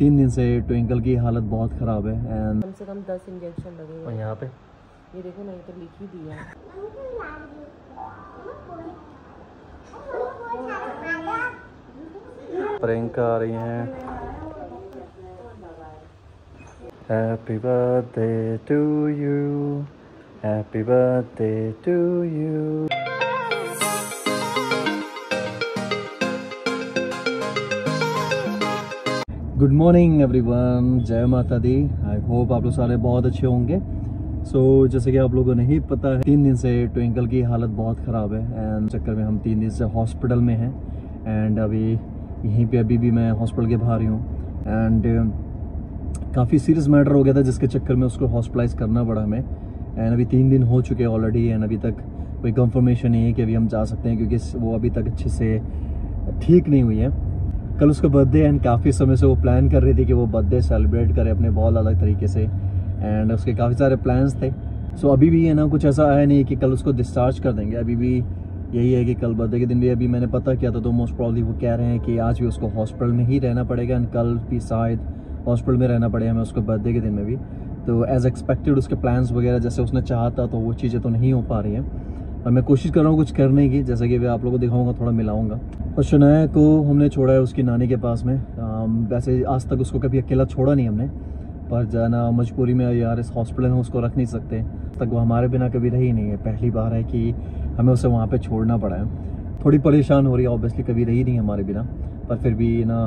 3 दिन से ट्विंकल की हालत बहुत ख़राब है एंड कम से कम 10 इंजेक्शन लगे। और यहाँ पे ये देखो ना, ये तो लिख ही दिया। प्रियंका आ रही हैं। Happy birthday to you, happy birthday to you. Good morning everyone, जय माता दी। आई होप आप लोग सारे बहुत अच्छे होंगे। जैसे कि आप लोगों ने ही पता है, 3 दिन से ट्विंकल की हालत बहुत ख़राब है एंड चक्कर में हम 3 दिन से हॉस्पिटल में हैं एंड अभी यहीं पे अभी भी मैं हॉस्पिटल के बाहर ही हूँ एंड काफ़ी सीरियस मैटर हो गया था जिसके चक्कर में उसको हॉस्पिटलाइज करना पड़ा हमें एंड अभी 3 दिन हो चुके हैं ऑलरेडी एंड अभी तक कोई कंफर्मेशन नहीं है कि अभी हम जा सकते हैं क्योंकि वो अभी तक अच्छे से ठीक नहीं हुई है। कल उसका बर्थडे एंड काफ़ी समय से वो प्लान कर रही थी कि वो बर्थडे सेलिब्रेट करे अपने बहुत अलग तरीके से एंड उसके काफ़ी सारे प्लान्स थे। अभी भी है ना, कुछ ऐसा आया नहीं कि कल उसको डिस्चार्ज कर देंगे। अभी भी यही है कि कल बर्थडे के दिन भी अभी मैंने पता किया था तो मोस्ट प्रॉब्ली वो कह रहे हैं कि आज भी उसको हॉस्पिटल में ही रहना पड़ेगा एंड कल भी शायद हॉस्पिटल में रहना पड़ेगा हमें उसको बर्थडे के दिन में भी। तो एज एक्सपेक्टेड उसके प्लान्स वगैरह जैसे उसने चाहा था तो वो चीज़ें तो नहीं हो पा रही हैं और मैं कोशिश कर रहा हूँ कुछ करने की, जैसे कि मैं आप लोगों को दिखाऊंगा, थोड़ा मिलाऊंगा। और शनाया को हमने छोड़ा है उसकी नानी के पास में। वैसे आज तक उसको कभी अकेला छोड़ा नहीं हमने, पर जाना मजबूरी में यार इस हॉस्पिटल में उसको रख नहीं सकते। तक वो हमारे बिना कभी रही नहीं है, पहली बार है कि हमें उसे वहाँ पे छोड़ना पड़ा है। थोड़ी परेशान हो रही है, ऑब्वियसली कभी रही नहीं हमारे बिना, पर फिर भी ना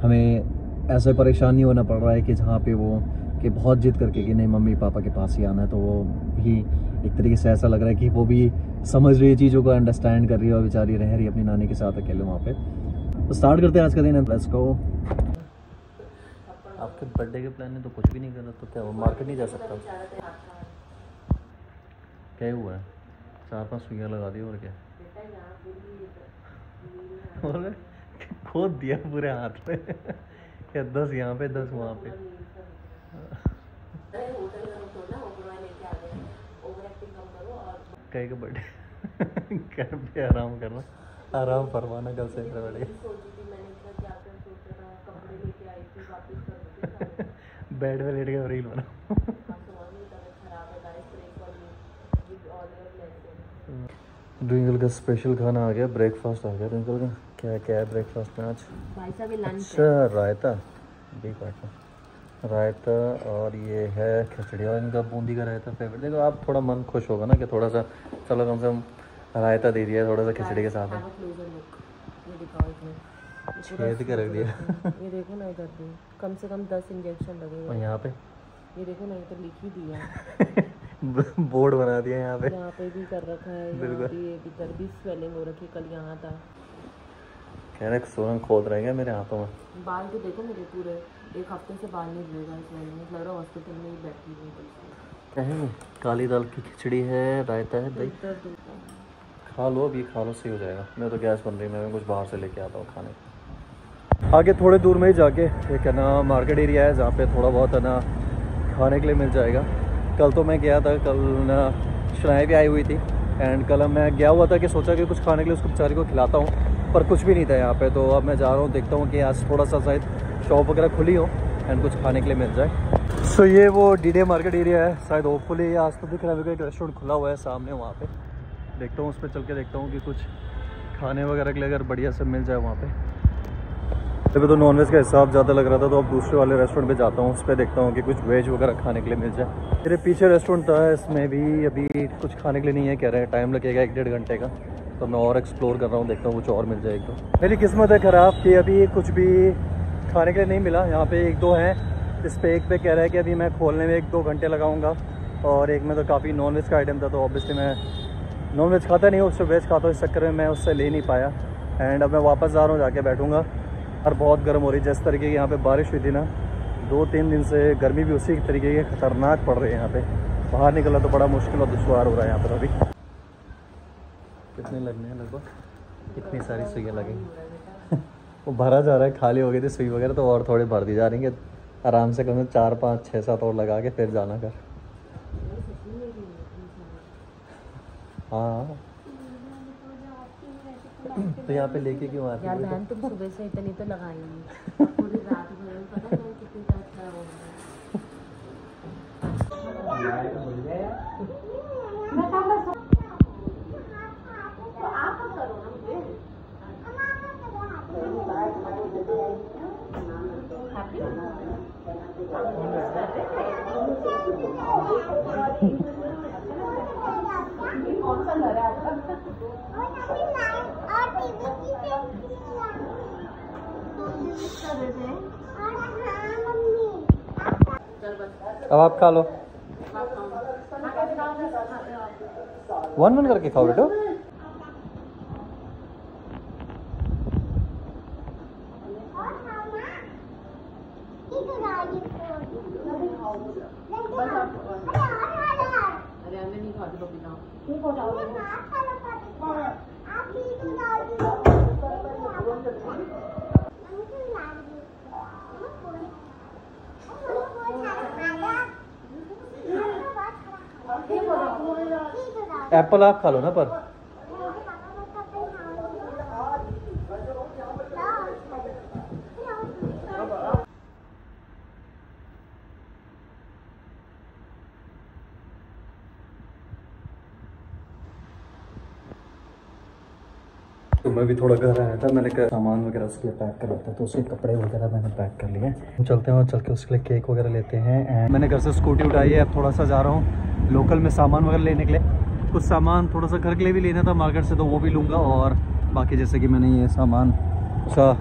हमें ऐसा परेशान नहीं होना पड़ रहा है कि जहाँ पे वो कि बहुत जिद करके कि नहीं मम्मी पापा के पास ही आना है। तो वो भी एक तरीके से ऐसा लग रहा है कि वो भी समझ रही है चीज़ों को, अंडरस्टैंड कर रही है और बेचारी रह रही है अपनी नानी के साथ अकेले वहाँ पे। तो स्टार्ट करते हैं आज का दिन। Let's go. आपके बर्थडे के प्लान में तो कुछ भी नहीं करना, तो क्या वो मार्केट नहीं जा सकता? क्या हुआ है? 4-5 सुइयाँ लगा दी और क्या? और खोद दिया पूरे हाथ में। क्या 10 यहाँ पे 10 वहाँ पे। कहीं का बर्थडे घर पे आराम करना, आराम फरमाना कल से बर्थडे। बेड में लेट के रील बना। ट्विंकल का स्पेशल खाना आ गया, ब्रेकफास्ट आ गया ट्विंकल का। क्या क्या है ब्रेकफास्ट में आज? अच्छा रायता, रायता और ये है खिचड़ी और इनका बूंदी का रायता फेवरेट। देखो आप थोड़ा मन खुश होगा ना कि थोड़ा सा चलो कम से कम रायता दे दिया थोड़ा सा खिचड़ी के साथ में। छेद के रख दिया। ये देखो ना, इधर भी कम से कम 10 इंजेक्शन लगे। और यहाँ पे ये देखो ना, ये तो लिख ही दिया। बोर्ड बना दिया यहाँ पे भी कर रखा है, यहाँ भी इधर भी स्वेलिंग हो रखी। कल यहाँ था, कह रहे सोनम खोद रहे हैं मेरे हाथों में। बाल तो देखो मेरे पूरे 1 हफ्ते से बाल नहीं धुलेगा इस महीने में। लग रहा हॉस्पिटल में ही बैठी हुई। काली दाल की खिचड़ी है, रायता है, दही। खा लो, अभी खा लो, सही हो जाएगा। मैं तो गैस बन रही है, मैं कुछ बाहर से लेके आता हूँ खाने। आगे थोड़े दूर में ही जाके एक है ना मार्केट एरिया है जहाँ पे थोड़ा बहुत है ना खाने के लिए मिल जाएगा। कल तो मैं गया था, कल ना शनाया भी आई हुई थी एंड कल मैं गया हुआ था कि सोचा कि कुछ खाने के लिए उसको बेचारी को खिलाता हूँ, पर कुछ भी नहीं था यहाँ पे। तो अब मैं जा रहा हूँ, देखता हूँ कि आज थोड़ा सा शायद शॉप वगैरह खुली हो एंड कुछ खाने के लिए मिल जाए। ये वो डीडे मार्केट एरिया है शायद, होपफुली आज तो दिख रहा है। एक रेस्टोरेंट खुला हुआ है सामने, वहाँ पे देखता हूँ, उस पर चल के देखता हूँ कि कुछ खाने वगैरह के लिए अगर बढ़िया से मिल जाए वहाँ पे। अभी तो नॉनवेज का हिसाब ज़्यादा लग रहा था तो अब दूसरे वाले रेस्टोरेंट पे जाता हूँ, उस पर देखता हूँ कि कुछ वेज वगैरह खाने के लिए मिल जाए। मेरे पीछे रेस्टोरेंट था, इसमें भी अभी कुछ खाने के लिए नहीं है, कह रहे हैं टाइम लगेगा 1-1.5 घंटे का। तो मैं और एक्सप्लोर कर रहा हूँ, देखता हूँ कुछ और मिल जाए एक दो। मेरी किस्मत है ख़राब कि अभी कुछ भी खाने के लिए नहीं मिला। यहाँ पे 1-2 हैं, इस पर एक पे कह रहा है कि अभी मैं खोलने में 1-2 घंटे लगाऊंगा और एक में तो काफ़ी नॉनवेज का आइटम था। तो ऑब्वियसली मैं नॉनवेज खाता नहीं हूँ, उससे वेज खाता हूँ, इस चक्कर में मैं उससे ले नहीं पाया एंड अब मैं वापस जा रहा हूँ, जाके बैठूँगा। और बहुत गर्म हो रही है, जिस तरीके की यहाँ पे बारिश हुई थी ना 2-3 दिन से, गर्मी भी उसी तरीके की खतरनाक पड़ रही है यहाँ पे। बाहर निकलना तो बड़ा मुश्किल और दुश्वार हो रहा है यहाँ पर। अभी कितने लगने हैं? लगभग इतनी सारी सुइयाँ लगेंगी। वो भरा जा रहा है, खाली हो गई थी सुई वगैरह तो और थोड़े भर दी जा रही है। आराम से कम से 4-5-6-7 और लगा के फिर जाना कर। हाँ तो यहाँ पे लेके क्यों आती है? यार बहन तुम सुबह से इतनी तो लगाएंगी पूरी रात भर, पता है खराब हो गया। कौन सा घर है आपका? अब आप खा लो, 1-1 करके खाओ बेटो। अरे हमें नहीं खाते पपीता। एप्पल आप खा लो ना पर। तो मैं भी थोड़ा घर आया था, मैंने कहा सामान वगैरह उसके लिए पैक कर लेता, तो उसके कपड़े वगैरह मैंने पैक कर लिए। हम चलते हैं और चल के उसके लिए केक वगैरह लेते हैं। एंड मैंने घर से स्कूटी उठाई है, अब थोड़ा सा जा रहा हूँ लोकल में सामान वगैरह लेने के लिए। कुछ सामान थोड़ा सा घर के लिए भी लेना था मार्केट से, तो वो भी लूँगा। और बाकी जैसे कि मैंने ये सामान उसका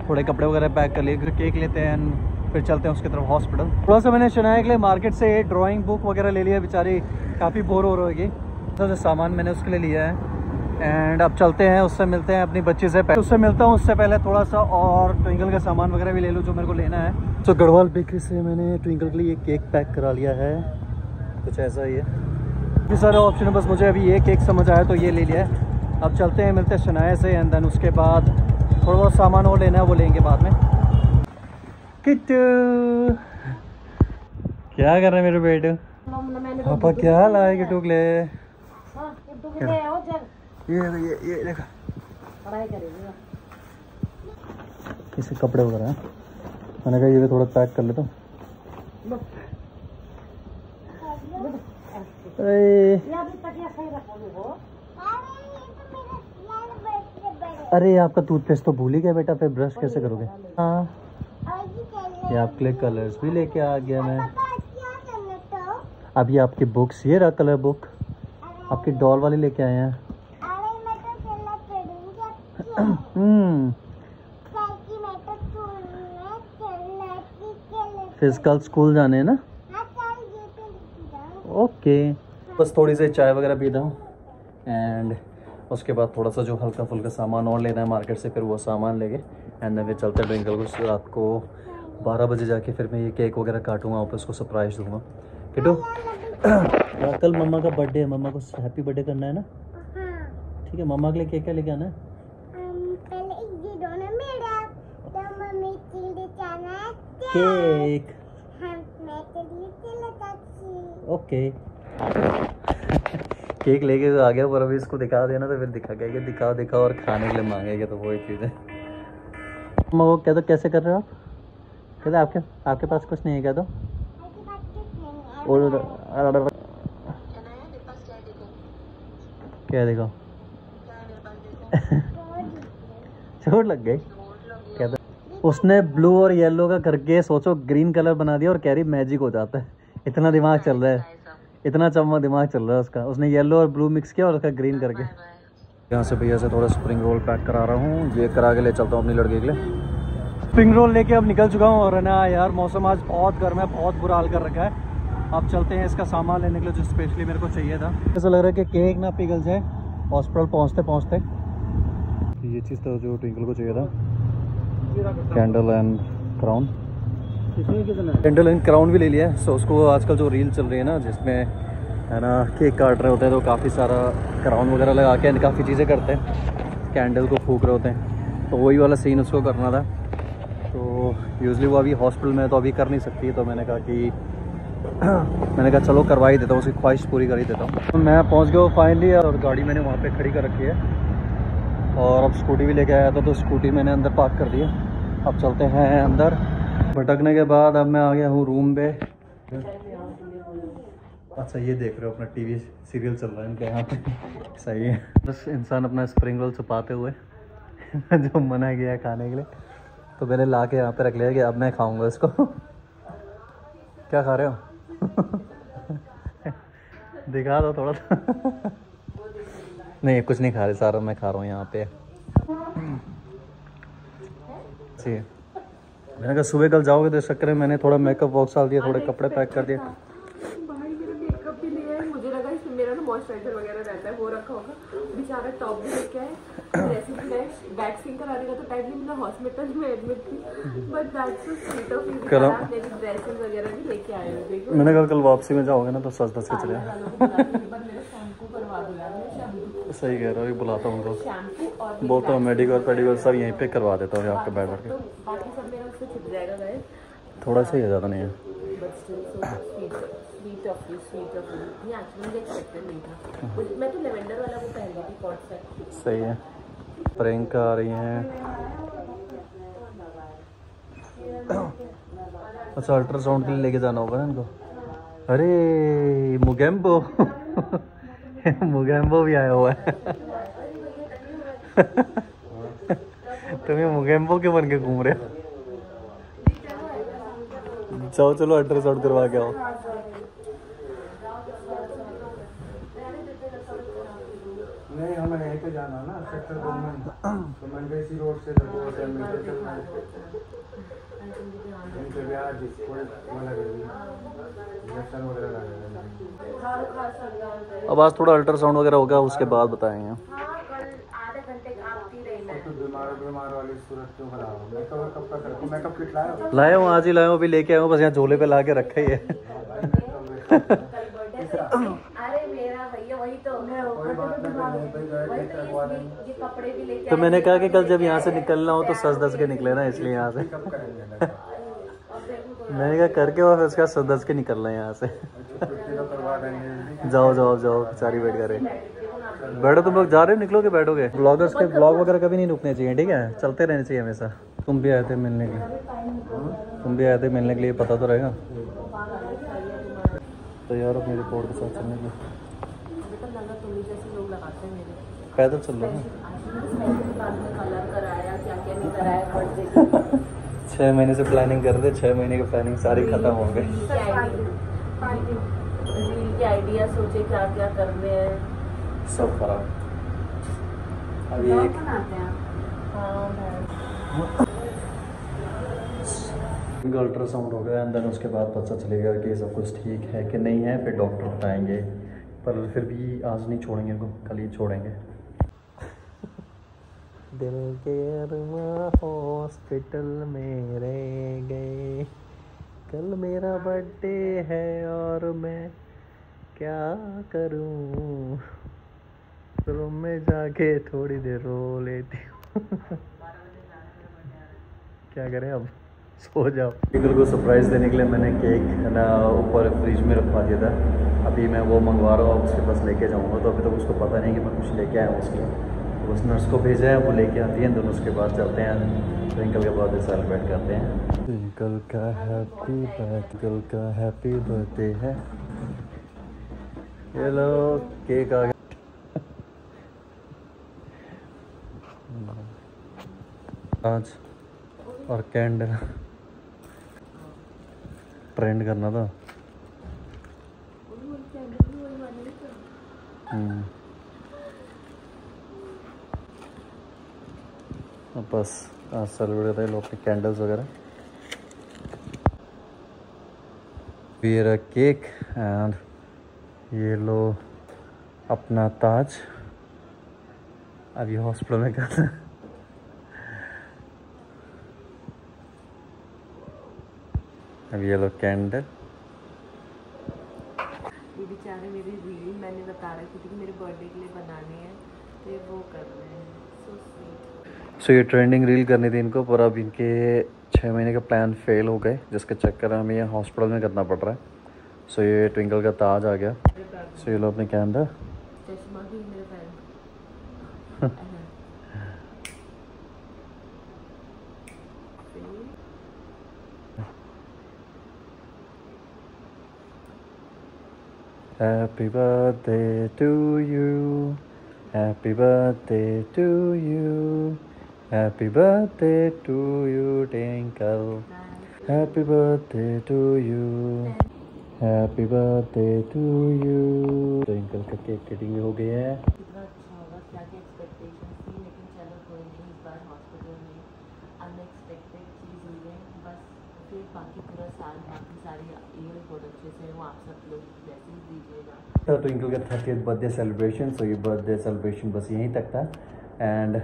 थोड़े कपड़े वगैरह पैक कर लिए। केक लेते हैं, फिर चलते हैं उसकी तरफ हॉस्पिटल। थोड़ा सा मैंने शनाया के लिए मार्केट से ड्राइंग बुक वगैरह ले लिया, बेचारी काफ़ी बोर हो रही है। तो जो सामान मैंने उसके लिए लिया है, एंड अब चलते हैं, उससे मिलते हैं अपनी बच्ची से। उससे मिलता हूँ, उससे पहले थोड़ा सा और ट्विंकल का सामान वगैरह भी ले लूँ जो मेरे को लेना है। तो गढ़वाल बेकरी से मैंने ट्विंकल के लिए केक पैक करा लिया है, कुछ ऐसा ही है। काफ़ी सारे ऑप्शन है, बस मुझे अभी ये केक समझ आया तो ये ले लिया है। अब चलते हैं, मिलते हैं शनाया से, एंड देन उसके बाद थोड़ा बहुत सामान और लेना है, वो लेंगे बाद में। किट्टू क्या कर रहे हैं मेरे बेटे? पापा क्या लाए किट्टू के लिए? ये देखा, पढ़ाई करेगी इसके कपड़े वगैरह हैं। मैंने कहा ये भी थोड़ा पैक कर लेता हूँ। अरे आपका टूथपेस्ट तो भूल ही गया बेटा, फिर ब्रश कैसे करोगे? हाँ, ये आपके लिए कलर्स भी लेके आ गया मैं। अभी आपकी बुक्स, ये रहा कलर बुक, आपकी डॉल वाली लेके आए हैं। फिजिकल स्कूल जाने हैं ना? ओके, बस थोड़ी सी चाय वगैरह पीता हूँ, एंड उसके बाद थोड़ा सा जो हल्का फुल्का सामान और लेना है मार्केट से, फिर वो सामान लेके एंड देन चलते हैं ट्विंकल को। रात को 12 बजे जाके फिर मैं ये केक वगैरह काटूंगा, वापस उसको सरप्राइज दूंगा। किटू कल मम्मा का बर्थडे है, मम्मा को हैप्पी बर्थडे करना है ना? ठीक है, मम्मा के लिए केक क्या लेके आना है? केक। ओके केक लेके तो आ गया, पर अभी इसको दिखा देना तो फिर दिखा गया कि दिखाओ दिखाओ, और खाने के लिए मांगेगा, तो वो एक चीज़ है। मम्मा वो कह दो कैसे कर रहे हो आप? कहते आपके पास कुछ नहीं है, कह दो। और क्या देखो चोट लग गई, क्या दो। उसने ब्लू और येलो का करके सोचो ग्रीन कलर बना दिया, और कह रही मैजिक हो जाता है। इतना दिमाग चल रहा है, इतना चम्मा दिमाग चल रहा है उसका। उसने येलो और ब्लू मिक्स किया और उसका ग्रीन करके। यहाँ से भैया से थोड़ा स्प्रिंग रोल पैक करा रहा हूँ, ये करा के ले चलता हूँ अपनी लड़की के लिए। स्प्रिंग रोल लेके अब निकल चुका हूँ, और ना यार मौसम आज बहुत गर्म है, बहुत बुरा हाल कर रखा है। अब चलते हैं इसका सामान लेने के लिए जो स्पेशली मेरे को चाहिए था। ऐसा लग रहा है कि केक ना पिघल जाए हॉस्पिटल पहुँचते पहुँचते। ये चीज़ तो जो ट्विंकल को चाहिए था, candle and crown. Candle and crown भी ले लिया है। सो उसको आजकल जो रील चल रही है ना, जिसमें है ना केक काट रहे होते हैं, तो काफ़ी सारा क्राउन वगैरह लगा के काफ़ी चीज़ें करते हैं, कैंडल को फूक रहे होते हैं, तो वही वाला सीन उसको करना था। तो यूजली वो अभी हॉस्पिटल में तो अभी कर नहीं सकती, तो मैंने कहा चलो करवा ही देता हूँ, उसकी ख्वाहिश पूरी कर ही देता हूँ। तो मैं पहुँच गया फाइनली, और गाड़ी मैंने वहाँ पे खड़ी कर रखी है, और अब स्कूटी भी लेके आया था, तो स्कूटी मैंने अंदर पार्क कर दी है। अब चलते हैं अंदर, भटकने के बाद अब मैं आ गया हूँ रूम पे। अच्छा ये देख रहे हो अपना टीवी सीरियल चल रहा है इनके यहाँ पे। सही है, बस इंसान अपना स्प्रिंग रोल छुपाते हुए जो मना किया है खाने के लिए, तो मैंने ला के यहाँ पे रख लिया कि अब मैं खाऊंगा इसको। क्या खा रहे हो? दिखा दो थोड़ा सा। नहीं कुछ नहीं खा रहे, सारा मैं खा रहा हूँ यहाँ पे। सही है। मैंने कहा सुबह कल जाओगे तो इस चक्कर में मैंने थोड़ा मेकअप बॉक्स डाल दिया, थोड़े कपड़े पैक कर दिए। मेकअप भी लिया है, मुझे लगा इसमें मेरा ना मॉइस्चराइजर वगैरह रहता है वो रखा होगा। बेचारा टॉप भी लेके आए, वैक्सिंग कराने का तो टाइम नहीं मिला, हॉस्पिटल में एडमिट थी। But that's so sweet of you, मेरी ड्रेसेस वगैरह भी लेके आए हो। देखो मैंने कहा कल वापसी में जाओगे ना तो सच दस के चले। मेरा शैम्पू करवा दो यार, शैम्पू सही कह रहा हूँ, बुलाता हूँ उनको, शैम्पू और बोलता हूँ मेडिकल पेडिकल सब यहीं पे करवा देता हूँ आपके बैठ के। बाकी सब मेरा उससे छुट जाएगा गाइस। थोड़ा सा ही है, ज़्यादा नहीं है। But still so sweet of you, sweet of you. ये एक्चुअली एक्सपेक्टेड नहीं था। मैं तो लेवेंडर वाला वो पहन ली थी कॉट सेट। सही है। प्रियंका आ रही हैं। अच्छा अल्ट्रासाउंड के लिए लेके जाना होगा ना इनको। अरे मुगेम्बो मुगेम्बो भी आया हुआ है। तुम्हें मुगेम्बो के बन के घूम रहे हो। जाओ चलो अल्ट्रासाउंड करवा के आओ। नहीं हमें यहीं पे जाना ना, सेक्टर गवर्नमेंट तो मंडेसी रोड से लगो अब आज थोड़ा अल्ट्रासाउंड वगैरह होगा उसके बाद बताएंगे। तो बीमार वाली सूरत क्यों खराब? मेकअप कब तक रखो? मेकअप किट लाए हो? लाया हूँ, आज ही लाया हूँ, अभी लेके आया हूँ, बस यहाँ झोले पे ला के रखा ही है। अरे मेरा भैया वही तो मैं ये कपड़े भी लेके तो मैंने कहा कि कल जब यहाँ से निकलना हो तो सच दस के निकले ना, इसलिए यहाँ से मैंने कहा करके और फिर उसका सच दस के निकलना है यहाँ से। जाओ जाओ जाओ, बेचारी वेट करे। बैठो तुम लोग, जा रहे हो निकलोगे बैठोगे? ब्लॉगर्स के ब्लॉग वगैरह कभी नहीं रुकने चाहिए, ठीक है, चलते रहने चाहिए हमेशा। तुम भी आए थे मिलने के लिए, तुम भी आए थे मिलने के लिए, पता तो रहेगा। तैयार अपनी रिपोर्ट के साथ चलने के लिए? पैदल चल रहा है। 6 महीने से प्लानिंग कर रहे थे, 6 महीने की प्लानिंग सारी खत्म हो गई। रील के आइडिया सोचे क्या क्या करने हैं, सब खराब। अभी एक अल्ट्रासाउंड हो गया, अंदर उसके बाद पता चलेगा कि सब कुछ ठीक है कि नहीं है, फिर डॉक्टर बताएंगे। पर फिर भी आज नहीं छोड़ेंगे इनको, कल ही छोड़ेंगे। दिल के अरमां हॉस्पिटल में रह गए, कल मेरा बर्थडे है और मैं क्या करूं, रूम में जाके थोड़ी देर रो लेती हूँ। क्या करें अब, सो जाओ। टिकल को सरप्राइज़ देने के लिए मैंने केक ना ऊपर फ्रिज में रखवा दिया था, अभी मैं वो मंगवा रहा हूँ, उसके पास लेके जाऊँगा। तो अभी तक उसको पता नहीं कि मैं कुछ लेके आया हूँ उसके लिए। तो उस नर्स को भेजा है, वो लेके आती है दोनों, उसके बाद चलते हैं ट्विंकल के बर्थडे सेलिब्रेट करते हैं। ट्विंकल का हैप्पी बर्थडे है। ये लो केक आ गया। आज और कैंडल ट्रेंड करना था। बस आज सेलिब्रेट करते लोग अपने कैंडल्स वगैरह। ये केक एंड ये लो अपना ताज। अभी हॉस्पिटल में करना। अभी ये लो कैंडल। ये बेचारे मेरी रील मैंने बता रखी थी कि मेरे बर्थडे के लिए बनानी है, तो ये वो कर रहे हैं। So sweet. सो ये ट्रेंडिंग रील करनी थी इनको, पर अब इनके 6 महीने का प्लान फेल हो गए, जिसके चक्कर में हमें ये हॉस्पिटल में करना पड़ रहा है। सो ये ट्विंकल का ताज आ गया। सो ये लो अपने कैंडल। चश्मा भी मेरे पैर। Happy birthday to you. Happy birthday to you. Happy birthday to you, Twinkle. Happy birthday to you. Happy birthday to you. Twinkle का केक कटिंग हो गया है. कितना अच्छा होगा, क्या क्या एक्सपेक्टेशन थी, लेकिन चलो कोई नहीं, इस बार हॉस्पिटल में अनएक्सपेक्टेड चीज़ हुई है बस. फिर बाकी पूरा साल, बाकी सारी ईयर बहुत अच्छे से हो. आप सब लोग ब्लेसिंग दीजिएगा. तो ट्विंकल का 30th बर्थडे सेलिब्रेशन. सो ये बर्थडे सेलिब्रेशन बस यहीं तक था. एंड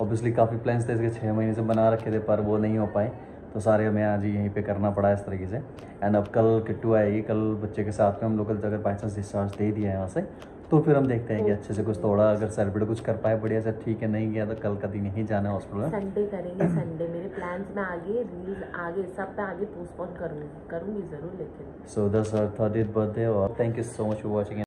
ऑब्वियसली काफ़ी प्लान्स थे इसके 6 महीने से बना रखे थे, पर वो नहीं हो पाए, तो सारे हमें आज यहीं पे करना पड़ा इस तरीके से. एंड अब कल किट्टू आएगी, कल बच्चे के साथ में हम लोग कल अगर बाई चांस डिस्चार्ज दे दिया है यहाँ से, तो फिर हम देखते हैं कि अच्छे से कुछ थोड़ा अगर सेलिब्रेट कुछ कर पाए बढ़िया से, ठीक है. नहीं गया तो कल का दिन ही जाना है हॉस्पिटल. संडे करेंगे. संडे मेरे प्लान्स में आगे, रील्स आगे, सब पे आगे पोस्टपोन करूँगी ज़रूर. लेकिन so that's our 30th birthday. और thank you so much for watching.